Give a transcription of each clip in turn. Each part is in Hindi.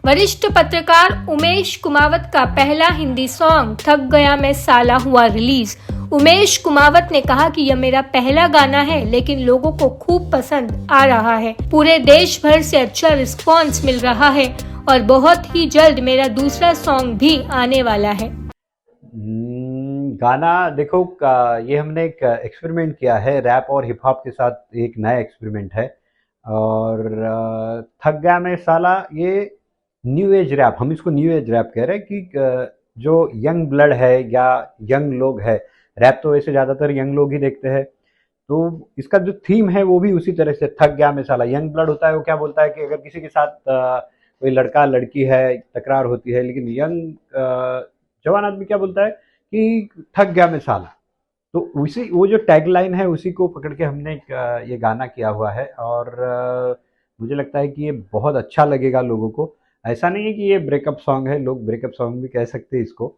वरिष्ठ पत्रकार उमेश कुमावत का पहला हिंदी सॉन्ग थक गया मैं साला हुआ रिलीज। उमेश कुमावत ने कहा कि यह मेरा पहला गाना है, लेकिन लोगों को खूब पसंद आ रहा है। पूरे देश भर से अच्छा रिस्पांस मिल रहा है और बहुत ही जल्द मेरा दूसरा सॉन्ग भी आने वाला है। गाना देखो ये हमने एक एक्सपेरिमेंट किया है रैप और हिप हॉप के साथ, एक नया एक्सपेरिमेंट है। और थक गया मैं साला ये न्यू एज रैप, हम इसको न्यू एज रैप कह रहे हैं कि जो यंग ब्लड है या यंग लोग है, रैप तो वैसे ज़्यादातर यंग लोग ही देखते हैं, तो इसका जो थीम है वो भी उसी तरह से थक गया मैं साला। यंग ब्लड होता है वो क्या बोलता है कि अगर किसी के साथ कोई लड़का लड़की है, तकरार होती है, लेकिन यंग जवान आदमी क्या बोलता है कि थक गया मैं साला। तो उसी वो जो टैगलाइन है उसी को पकड़ के हमने ये गाना किया हुआ है। और मुझे लगता है कि ये बहुत अच्छा लगेगा लोगों को। ऐसा नहीं है कि ये ब्रेकअप सॉन्ग है, लोग ब्रेकअप सॉन्ग भी कह सकते हैं इसको,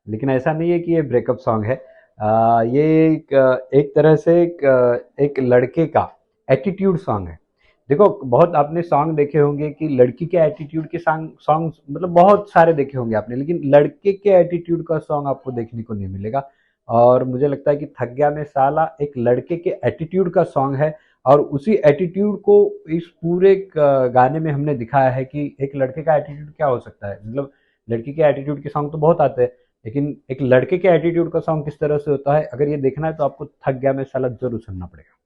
लेकिन ऐसा नहीं है कि ये ब्रेकअप सॉन्ग है। ये एक तरह से एक लड़के का एटीट्यूड सॉन्ग है। देखो बहुत आपने सॉन्ग देखे होंगे कि लड़की के एटीट्यूड के सॉन्ग मतलब बहुत सारे देखे होंगे आपने, लेकिन लड़के के एटीट्यूड का सॉन्ग आपको देखने को नहीं मिलेगा। और मुझे लगता है कि थक गया मैं साला एक लड़के के एटीट्यूड का सॉन्ग है, और उसी एटीट्यूड को इस पूरे गाने में हमने दिखाया है कि एक लड़के का एटीट्यूड क्या हो सकता है। मतलब लड़की के एटीट्यूड के सॉन्ग तो बहुत आते हैं, लेकिन एक लड़के के एटीट्यूड का सॉन्ग किस तरह से होता है, अगर ये देखना है तो आपको थक गया मैं साला जरूर सुनना पड़ेगा।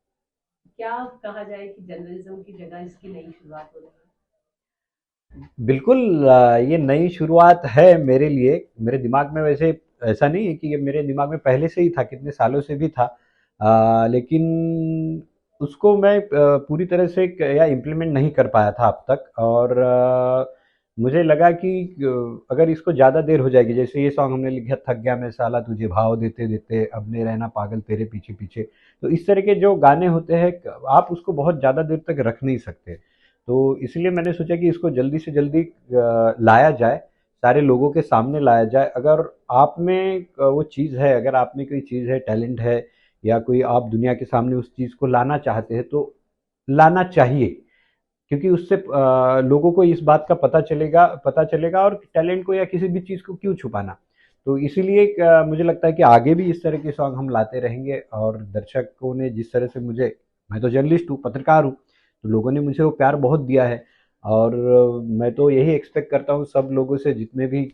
क्या कहा जाए कि जर्नलिज्म की जगह इसकी नई शुरुआत हो रही है? बिल्कुल ये नई शुरुआत है मेरे लिए। मेरे दिमाग में वैसे ऐसा नहीं है कि ये मेरे दिमाग में पहले से ही था, कितने सालों से भी था, लेकिन उसको मैं पूरी तरह से या इम्प्लीमेंट नहीं कर पाया था अब तक। और मुझे लगा कि अगर इसको ज़्यादा देर हो जाएगी, जैसे ये सॉन्ग हमने लिखा थक गया मैं साला तुझे भाव देते देते अब नहीं रहना पागल तेरे पीछे पीछे, तो इस तरह के जो गाने होते हैं आप उसको बहुत ज़्यादा देर तक रख नहीं सकते। तो इसलिए मैंने सोचा कि इसको जल्दी से जल्दी लाया जाए, सारे लोगों के सामने लाया जाए। अगर आप में वो चीज़ है, अगर आप में कोई चीज़ है, टैलेंट है, या कोई आप दुनिया के सामने उस चीज़ को लाना चाहते हैं तो लाना चाहिए, क्योंकि उससे लोगों को इस बात का पता चलेगा और टैलेंट को या किसी भी चीज़ को क्यों छुपाना। तो इसीलिए मुझे लगता है कि आगे भी इस तरह के सॉन्ग हम लाते रहेंगे। और दर्शकों ने जिस तरह से मुझे, मैं तो जर्नलिस्ट हूँ, पत्रकार हूँ, तो लोगों ने मुझे वो प्यार बहुत दिया है। और मैं तो यही एक्सपेक्ट करता हूँ सब लोगों से, जितने भी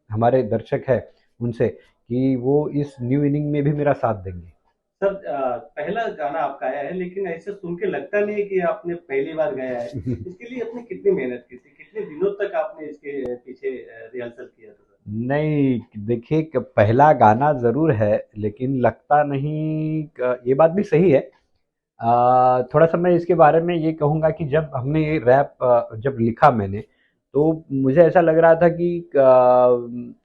हमारे दर्शक हैं उनसे, कि वो इस न्यू इनिंग में भी मेरा साथ देंगे। सर पहला गाना आपका आया है, लेकिन ऐसे सुन के लगता नहीं है कि आपने पहली बार गाया है। इसके लिए आपने कितनी मेहनत की थी, कितने दिनों तक आपने इसके पीछे रिहर्सल किया था? नहीं, देखिए पहला गाना ज़रूर है, लेकिन लगता नहीं, ये बात भी सही है। थोड़ा-सा मैं इसके बारे में ये कहूँगा कि जब हमने ये रैप जब लिखा मैंने, तो मुझे ऐसा लग रहा था कि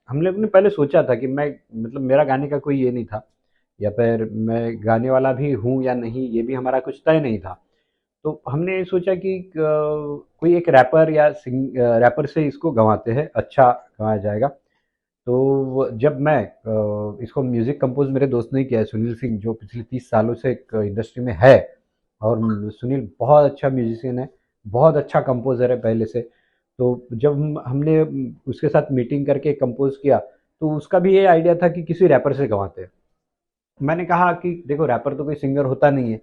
हम लोग ने पहले सोचा था कि मैं, मतलब मेरा गाने का कोई ये नहीं था, या फिर मैं गाने वाला भी हूँ या नहीं, ये भी हमारा कुछ तय नहीं था। तो हमने सोचा कि कोई एक रैपर या रैपर से इसको गँवाते हैं, अच्छा गँवाया जाएगा। तो जब मैं इसको म्यूज़िक कंपोज़ मेरे दोस्त ने किया है, सुनील सिंह, जो पिछले 30 सालों से एक इंडस्ट्री में है। और सुनील बहुत अच्छा म्यूज़िशियन है, बहुत अच्छा कंपोज़र है पहले से। तो जब हमने उसके साथ मीटिंग करके कंपोज़ किया, तो उसका भी ये आइडिया था कि किसी रैपर से गँवाते हैं। मैंने कहा कि देखो रैपर तो कोई सिंगर होता नहीं है,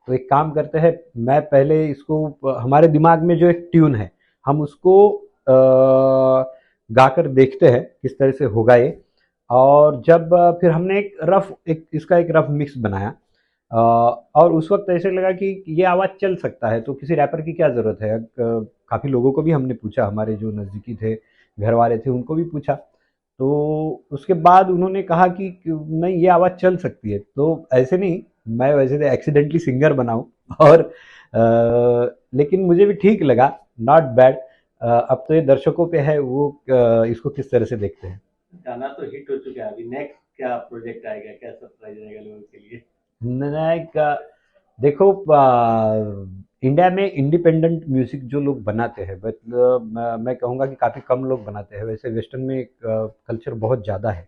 तो एक काम करते हैं, मैं पहले इसको हमारे दिमाग में जो एक ट्यून है, हम उसको गाकर देखते हैं किस तरह से होगा ये। और जब फिर हमने एक इसका एक रफ मिक्स बनाया, और उस वक्त ऐसे लगा कि ये आवाज़ चल सकता है, तो किसी रैपर की क्या ज़रूरत है। काफ़ी लोगों को भी हमने पूछा, हमारे जो नज़दीकी थे, घर वाले थे, उनको भी पूछा। तो उसके बाद उन्होंने कहा कि नहीं ये आवाज़ चल सकती है। तो ऐसे नहीं, मैं वैसे तो एक्सीडेंटली सिंगर बना हूँ, और लेकिन मुझे भी ठीक लगा, नॉट बैड। अब तो ये दर्शकों पे है, वो इसको किस तरह से देखते हैं। गाना तो हिट हो चुका है, अभी नेक्स्ट क्या प्रोजेक्ट आएगा, क्या सरप्राइज रहेगा लोगों के लिए? देखो इंडिया में इंडिपेंडेंट म्यूजिक जो लोग बनाते हैं, मतलब मैं कहूँगा कि काफ़ी कम लोग बनाते हैं। वैसे वेस्टर्न में कल्चर बहुत ज़्यादा है।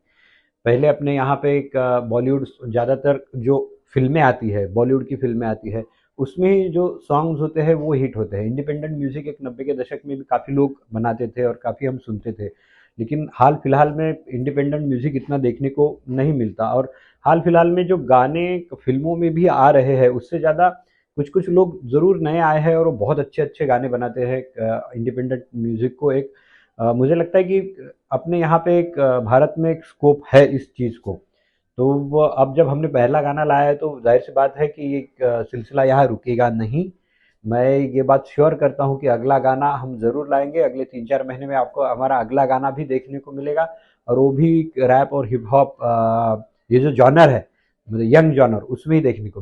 पहले अपने यहाँ पे एक बॉलीवुड, ज़्यादातर जो फिल्में आती है, बॉलीवुड की फिल्में आती है, उसमें ही जो सॉन्ग्स होते हैं वो हिट होते हैं। इंडिपेंडेंट म्यूज़िक एक 90 के दशक में भी काफ़ी लोग बनाते थे और काफ़ी हम सुनते थे, लेकिन हाल फिलहाल में इंडिपेंडेंट म्यूज़िक इतना देखने को नहीं मिलता। और हाल फिलहाल में जो गाने फिल्मों में भी आ रहे हैं, उससे ज़्यादा कुछ कुछ लोग ज़रूर नए आए हैं और वो बहुत अच्छे अच्छे गाने बनाते हैं। इंडिपेंडेंट म्यूज़िक को एक मुझे लगता है कि अपने यहाँ पे एक भारत में एक स्कोप है इस चीज़ को। तो वो अब जब हमने पहला गाना लाया है तो ज़ाहिर सी बात है कि ये सिलसिला यहाँ रुकेगा नहीं। मैं ये बात श्योर करता हूँ कि अगला गाना हम ज़रूर लाएंगे। अगले 3-4 महीने में आपको हमारा अगला गाना भी देखने को मिलेगा, और वो भी रैप और हिप हॉप ये जो जॉनर है, मतलब यंग जॉनर, उसमें ही देखने को मिलेगा।